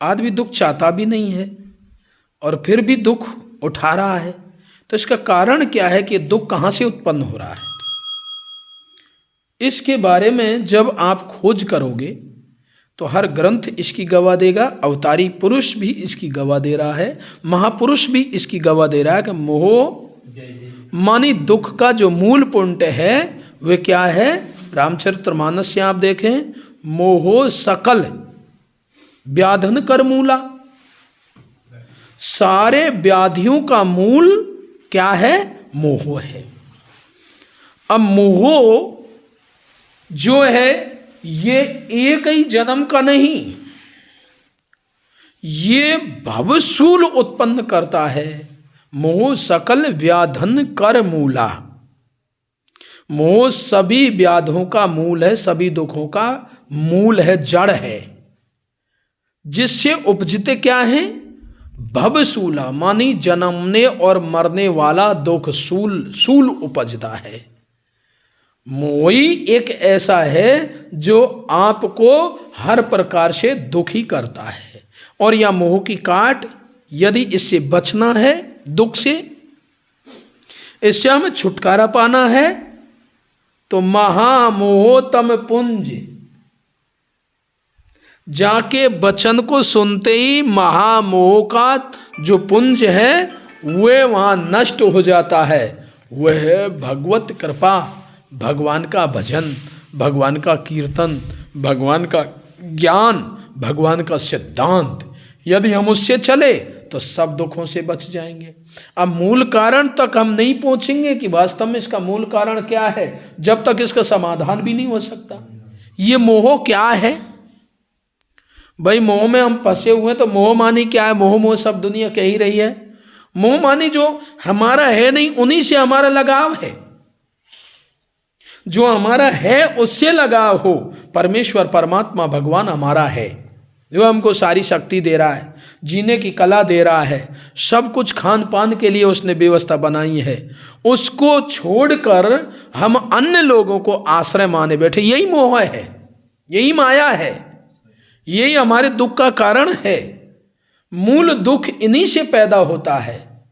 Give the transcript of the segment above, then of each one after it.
आदमी दुख चाहता भी नहीं है और फिर भी दुख उठा रहा है। तो इसका कारण क्या है कि दुख कहाँ से उत्पन्न हो रहा है? इसके बारे में जब आप खोज करोगे तो हर ग्रंथ इसकी गवाह देगा। अवतारी पुरुष भी इसकी गवाह दे रहा है, महापुरुष भी इसकी गवाह दे रहा है कि मोह मानी दुख का जो मूल पुंट है वह क्या है? रामचरितमानस से आप देखें, मोहो सकल व्याधन कर मूला। सारे व्याधियों का मूल क्या है? मोह है। अब मोह जो है ये एक ही जन्म का नहीं, ये भवसूल उत्पन्न करता है। मोह सकल व्याधन कर मूला। मोह सभी व्याधों का मूल है, सभी दुखों का मूल है, जड़ है, जिससे उपजते क्या है? भवसूला मानी जन्मने और मरने वाला दुख सूल उपजता है। मोही एक ऐसा है जो आपको हर प्रकार से दुखी करता है, और यह मोह की काट, यदि इससे बचना है, दुख से, इससे हमें छुटकारा पाना है, तो महामोहतम पुंज, जाके वचन को सुनते ही महामोह का जो पुंज है वह वहाँ नष्ट हो जाता है। वह है भगवत कृपा, भगवान का भजन, भगवान का कीर्तन, भगवान का ज्ञान, भगवान का सिद्धांत। यदि हम उससे चले तो सब दुखों से बच जाएंगे। अब मूल कारण तक हम नहीं पहुंचेंगे कि वास्तव में इसका मूल कारण क्या है, जब तक इसका समाधान भी नहीं हो सकता। ये मोह क्या है भाई? मोह में हम फंसे हुए हैं। तो मोह मानी क्या है? मोह मोह सब दुनिया कह ही रही है। मोह मानी जो हमारा है नहीं, उन्हीं से हमारा लगाव है। जो हमारा है उससे लगाव हो। परमेश्वर परमात्मा भगवान हमारा है, जो हमको सारी शक्ति दे रहा है, जीने की कला दे रहा है, सब कुछ खान पान के लिए उसने व्यवस्था बनाई है। उसको छोड़कर हम अन्य लोगों को आश्रय माने बैठे, यही मोह है, यही माया है, यही हमारे दुख का कारण है। मूल दुख इन्हीं से पैदा होता है,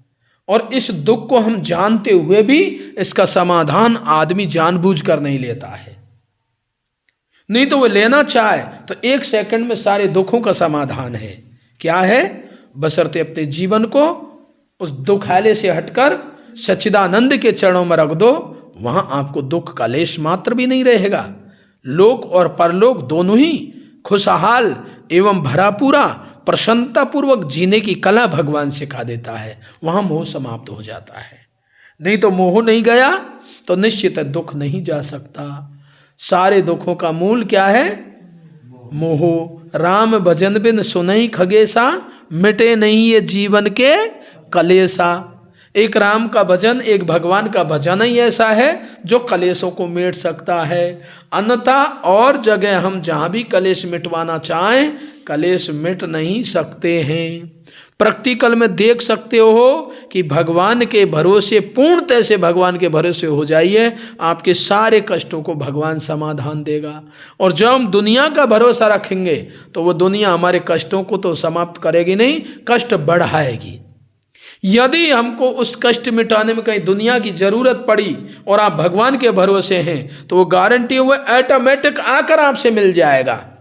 और इस दुख को हम जानते हुए भी इसका समाधान आदमी जानबूझकर नहीं लेता है। नहीं तो वो लेना चाहे तो एक सेकंड में सारे दुखों का समाधान है। क्या है? बशर्ते अपने जीवन को उस दुखालय से हटकर सच्चिदानंद के चरणों में रख दो, वहां आपको दुख का लेश मात्र भी नहीं रहेगा। लोक और परलोक दोनों ही खुशहाल एवं भरा पूरा प्रसन्नता पूर्वक जीने की कला भगवान सिखा देता है। वहां मोह समाप्त हो जाता है। नहीं तो मोह नहीं गया तो निश्चित दुख नहीं जा सकता। सारे दुखों का मूल क्या है? मोह। राम भजन बिन सुनई खगेसा, मिटे नहीं ये जीवन के कलेसा। एक राम का भजन, एक भगवान का भजन ही ऐसा है जो कलेशों को मिट सकता है। अन्यथा और जगह हम जहाँ भी कलेश मिटवाना चाहें, कलेश मिट नहीं सकते हैं। प्रैक्टिकल में देख सकते हो कि भगवान के भरोसे, पूर्णतः से भगवान के भरोसे हो जाइए, आपके सारे कष्टों को भगवान समाधान देगा। और जब हम दुनिया का भरोसा रखेंगे तो वो दुनिया हमारे कष्टों को तो समाप्त करेगी नहीं, कष्ट बढ़ाएगी। यदि हमको उस कष्ट मिटाने में कहीं दुनिया की जरूरत पड़ी और आप भगवान के भरोसे हैं, तो वो गारंटी हुआ ऑटोमेटिक आकर आपसे मिल जाएगा।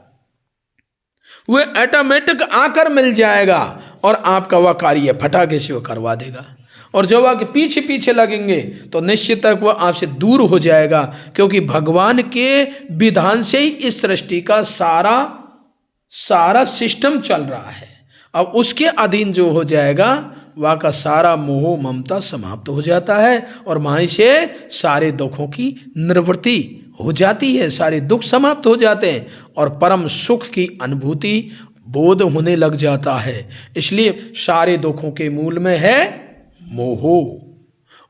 वो ऑटोमेटिक आकर मिल जाएगा और आपका वह कार्य फटाके से वो करवा देगा। और जब आके पीछे पीछे लगेंगे तो निश्चित तक वह आपसे दूर हो जाएगा, क्योंकि भगवान के विधान से ही इस सृष्टि का सारा सिस्टम चल रहा है। अब उसके अधीन जो हो जाएगा, वह का सारा मोह ममता समाप्त हो जाता है, और वहीं से सारे दुखों की निवृत्ति हो जाती है, सारे दुख समाप्त हो जाते हैं और परम सुख की अनुभूति बोध होने लग जाता है। इसलिए सारे दुखों के मूल में है मोह,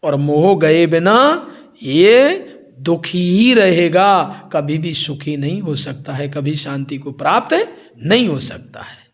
और मोह गए बिना ये दुखी ही रहेगा, कभी भी सुखी नहीं हो सकता है, कभी शांति को प्राप्त नहीं हो सकता है।